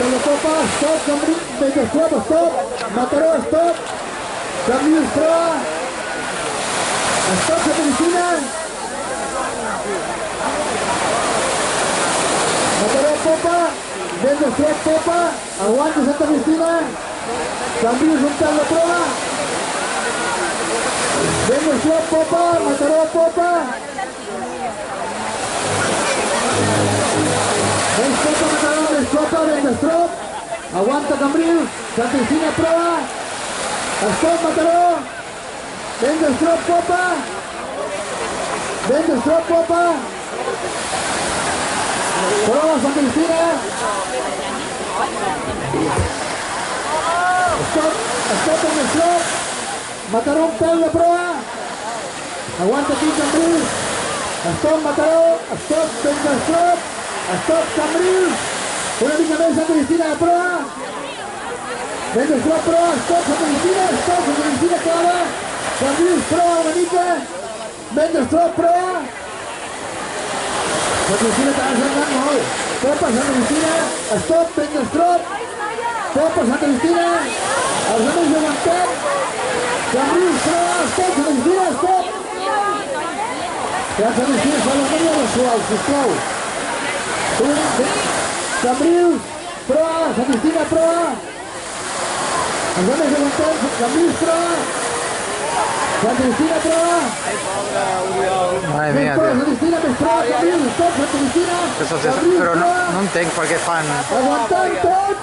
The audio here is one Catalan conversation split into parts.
Telecopa, stop, Megastrop, stop, Mataró, stop, Camil, proa, stop, Santa Cristina, Mataró, popa, Megastrop, popa, aguante Santa Cristina, Camil, juntar la proa, Megastrop, popa, Mataró, popa, Megastrop, aguanta Cambril, Santa Cristina proa, stop Mataró, Megastrop popa, proa Santa Cristina, stop Megastrop, Mataró un peu de proa, aguanta aquí Cambril, stop Mataró, stop Megastrop, stop Cambril, una mica més Santa Cristina de proa, Megastrop proa, stop Santa Cristina clara, Cambril proa una mica, Megastrop proa, Santa Cristina t'ha ensenyat molt, popa Santa Cristina, stop Megastrop, popa Santa Cristina, els amics aguantem, Cambril proa, stop Santa Cristina, stop, Santa Cristina fa la mèria de suau, sisplau, Cambril, proa, Santa Cristina, proa, els homes aguantant, Cambril, proa, Santa Cristina, proa, Madre mía, proa, tío. Santa Cristina, més proa, Cambril, stop, Santa Cristina, Cambril, Però proa, no entenc per què fan... aguantant tots,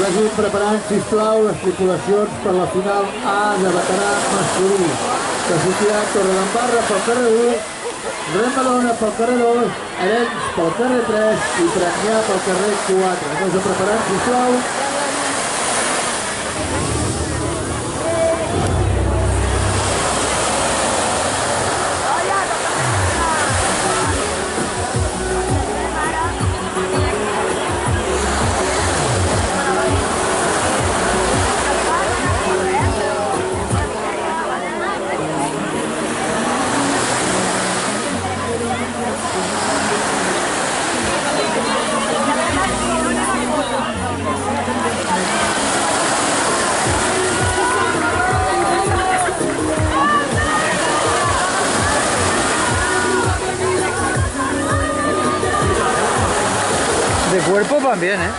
vagin preparant, sisplau, les tripulacions per la final A de veterà masculí. Classificat Torredembarra pel carrer 1, Remadona pel carrer 2, Arenys pel carrer 3 i Premià pel carrer 4. Anem preparant, sisplau. De cuerpo van bien, ¿eh?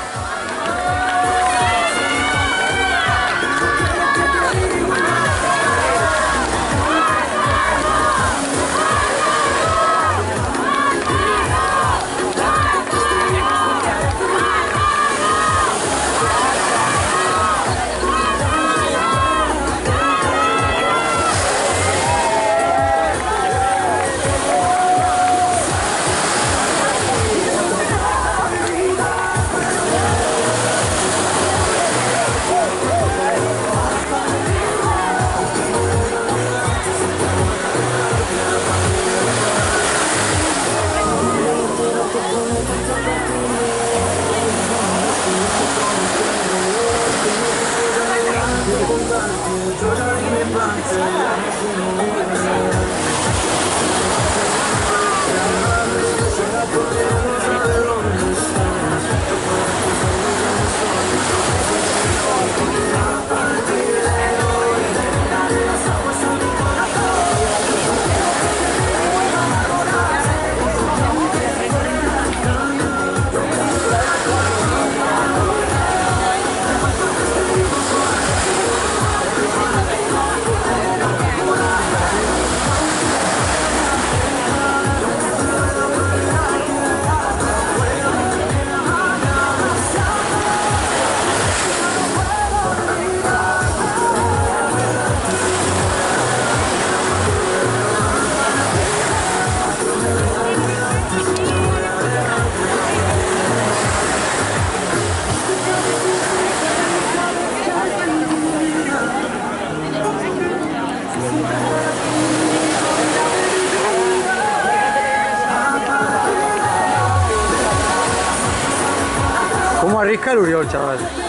Óscar Uriol, chaval.